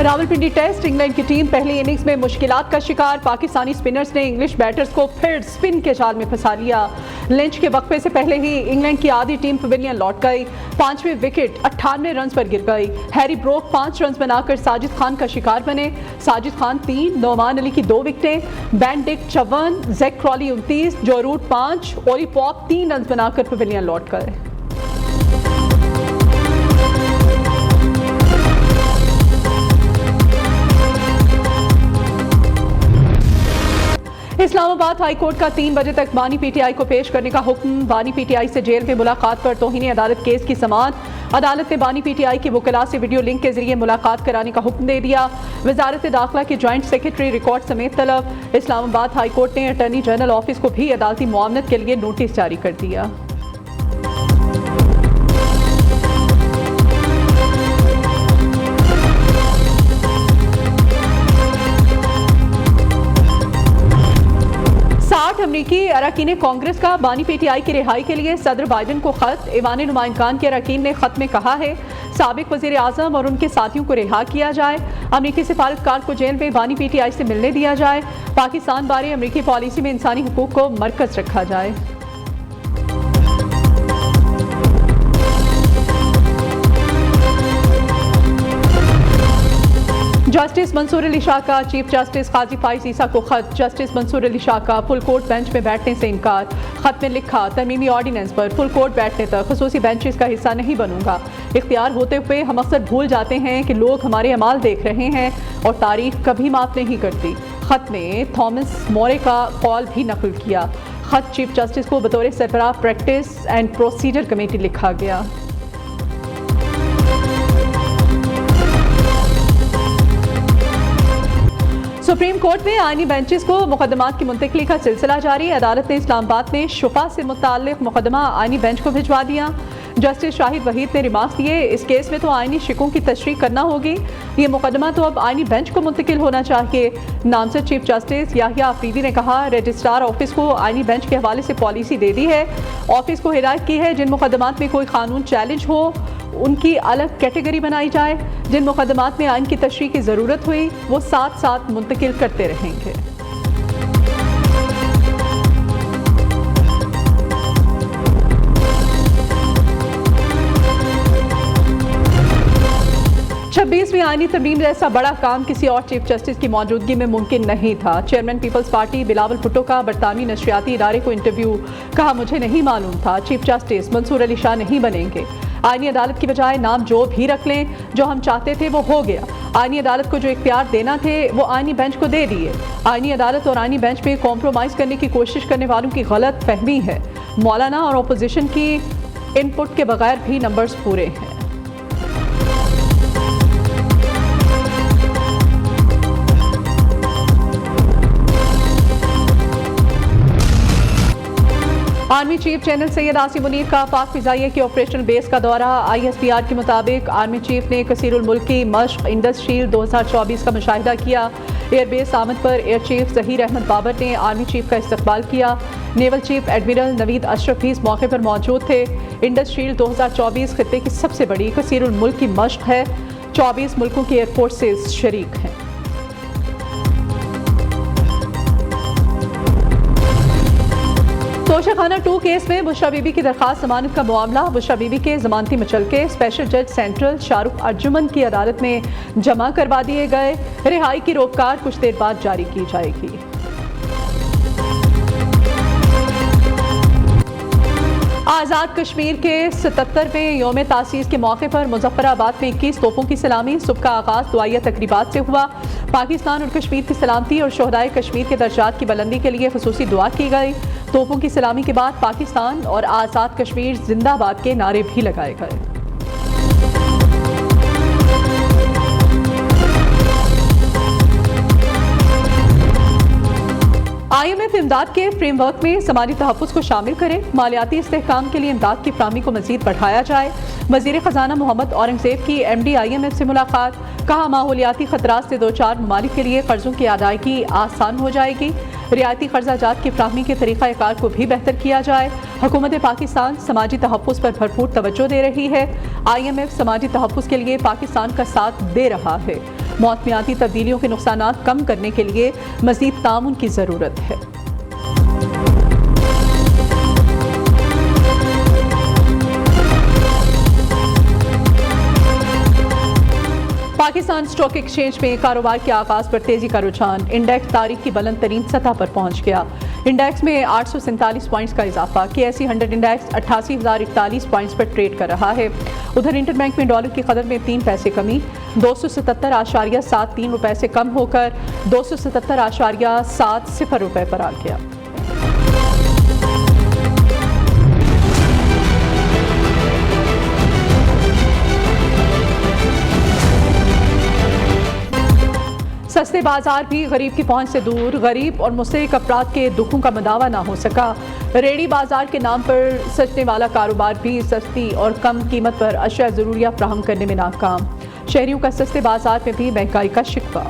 Rawalpindi test England की team पहली innings में मुश्किलात का शिकार। पाकिस्तानी स्पिनर्स ने इंग्लिश बैटर्स को फिर स्पिन के जाल में फंसा लिया। लंच के वक्फे से पहले ही इंग्लैंड की आधी टीम पवेलियन लौट गई। 5वें विकेट 98 रन पर गिर गई। हैरी ब्रोक 5 रन बनाकर साजिद खान का शिकार बने। साजिद खान 3, नोमान अली की 2 विकेटें, बेन डिक 54, जैक क्रॉली 29, जो रूट 5, ओली पॉप 3 रन बनाकर पवेलियन लौट गए। इस्लामाबाद हाई कोर्ट का 3 बजे तक बानी पीटीआई को पेश करने का हुक्म। बानी पीटीआई से जेल में मुलाकात पर तौहीन अदालत केस की समाअत। अदालत ने बानी पीटीआई के वकला से वीडियो लिंक के जरिए मुलाकात कराने का हुक्म दे दिया। वजारत दाखिला के जॉइंट सेक्रेटरी रिकॉर्ड समेत तलब। इस्लामाबाद हाई कोर्ट ने अटॉर्नी जनरल ऑफिस को भी अदालती मुआवनत के लिए नोटिस जारी कर दिया। अमरीकी अरकान कांग्रेस का बानी पीटीआई की रिहाई के लिए सदर बाइडन को खत। ईवान नुमाइंदगान के अरकान ने खत में कहा है साबिक वजीर आजम और उनके साथियों को रिहा किया जाए। अमरीकी सिफारतकार को जेल में बानी पीटीआई से मिलने दिया जाए। पाकिस्तान बारे अमरीकी पॉलिसी में इंसानी हुकूक को मरकज रखा जाए। जस्टिस मंसूर अली शाह का चीफ जस्टिस काजी फाइज ईसा को खत। जस्टिस मंसूर अली शाह का फुल कोर्ट बेंच में बैठने से इनकार। खत में लिखा तरमीमी ऑर्डिनेंस पर फुल कोर्ट बैठने तक खुसूसी बेंचेस का हिस्सा नहीं बनूंगा। इख्तियार होते हुए हम अक्सर भूल जाते हैं कि लोग हमारे अमाल देख रहे हैं और तारीख कभी माफ नहीं करती। खत में थॉमस मोरे का कॉल भी नकल किया। खत चीफ जस्टिस को बतौर सरबराह प्रैक्टिस एंड प्रोसीजर कमेटी लिखा गया। सुप्रीम कोर्ट में आईनी बेंचेस को मुकदमात की मुंतकली का सिलसिला जारी। अदालत ने इस्लामाबाद में शुफा से मुताल्लिक मुकदमा आईनी बेंच को भिजवा दिया। जस्टिस शाहिद वहीद ने रिमार्क दिए इस केस में तो आईनी शिकों की तशरीह करना होगी। ये मुकदमा तो अब आईनी बेंच को मुंतकिल होना चाहिए। नामजद चीफ जस्टिस याहिया अफरीदी ने कहा रजिस्ट्रार ऑफिस को आईनी बेंच के हवाले से पॉलिसी दे दी है। ऑफिस को हिदायत की है जिन मुकदमात में कोई कानून चैलेंज हो उनकी अलग कैटेगरी बनाई जाए। जिन मुकदमात में आइन की तशरीह की ज़रूरत हुई वो साथ साथ मुंतकिल करते रहेंगे। छब्बीसवीं आईनी तरमीम जैसा बड़ा काम किसी और चीफ जस्टिस की मौजूदगी में मुमकिन नहीं था। चेयरमैन पीपल्स पार्टी बिलावल भुट्टो का बरतानवी नशरियाती इदारे को इंटरव्यू। कहा मुझे नहीं मालूम था चीफ जस्टिस मंसूर अली शाह नहीं बनेंगे। आईनी अदालत की बजाय नाम जो भी रख लें, जो हम चाहते थे वो हो गया। आईनी अदालत को जो इख्तियार देना थे वो आईनी बेंच को दे दिए। आईनी अदालत और आईनी बेंच में कॉम्प्रोमाइज़ करने की कोशिश करने वालों की गलत फहमी है। मौलाना और अपोजिशन की इनपुट के बगैर भी नंबर्स पूरे हैं। Army chief general Syed Asim Munir का पाक फिजाइया की ऑपरेशनल बेस का दौरा। ISPR के मुताबिक आर्मी चीफ ने कसीरुल मुल्की मश्क इंडस शील्ड 2024 का मुशाहिदा किया। एयरबेस आमद पर एयर चीफ ज़हीर अहमद बाबर ने आर्मी चीफ का इस्तकबाल किया। Naval chief admiral Naveed Ashraf भी इस मौके पर मौजूद थे। इंडस शील्ड 2024 खित्ते की सबसे बड़ी कसीरुल मुल्की मश्क है। 24 मुल्कों की एयरफोर्सेज शरीक हैं। तोशाखाना 2 केस में बुशरा बीबी की दरखास्त जमानत का मामला। बुशरा बीबी के जमानती मुचलके स्पेशल जज सेंट्रल शाहरुख अर्जुमन की अदालत में जमा करवा दिए गए। रिहाई की रोककार कुछ देर बाद जारी की जाएगी। आज़ाद कश्मीर के 77वें योम तासीस के मौके पर मुजफ्फराबाद में 21 तोपों की सलामी। सुबह का आगाज दुआया तकरीबात से हुआ। पाकिस्तान और कश्मीर की सलामती और शोहदाए कश्मीर के दर्जात की बुलंदी के लिए खुसूसी दुआ की गई। तोपों की सलामी के बाद पाकिस्तान और आज़ाद कश्मीर जिंदाबाद के नारे भी लगाए गए। IMF इमदाद के फ्रेमवर्क में समाजी तहफ़्फ़ुज़ को शामिल करें। मालियाती इस्तेहकाम के लिए इमदाद की फ़राहमी को मज़ीद बढ़ाया जाए। वज़ीर ख़जाना मोहम्मद औरंगज़ेब की MD IMF से मुलाकात। कहा माहौलियाती ख़तरात से 2-4 ममालिक के लिए कर्ज़ों की अदायगी आसान हो जाएगी। रियायती कर्जा जात की फ़राहमी के तरीक़ाकार को भी बेहतर किया जाए। हुकूमत पाकिस्तान समाजी तहफ़्फ़ुज़ पर भरपूर तवज्जो दे रही है। IMF समाजी तहफ़्फ़ुज़ के लिए पाकिस्तान का साथ दे रहा है। मौसमियाती तब्दीलियों के नुकसानात कम करने के लिए मज़ीद ताउन की ज़रूरत है। पाकिस्तान स्टॉक एक्सचेंज में कारोबार के आगाज पर तेजी का रुझान, इंडेक्स तारीख की बुलंद तरीन सतह पर पहुंच गया। इंडेक्स में 847 पॉइंट्स का इजाफा, KSE 100 इंडेक्स 88,041 पॉइंट्स पर ट्रेड कर रहा है। उधर इंटरबैंक में डॉलर की कदर में 3 पैसे कमी, 277.73 रुपए से कम होकर 277.70 रुपए पर आ गया। सस्ते बाजार भी गरीब की पहुंच से दूर, गरीब और मुस्तहिक अफराद के दुखों का मदावा ना हो सका। रेडी बाजार के नाम पर सजने वाला कारोबार भी सस्ती और कम कीमत पर अशिया ज़रूरिया फ्राहम करने में नाकाम। शहरियों का सस्ते बाजार में भी महंगाई का शिकवा।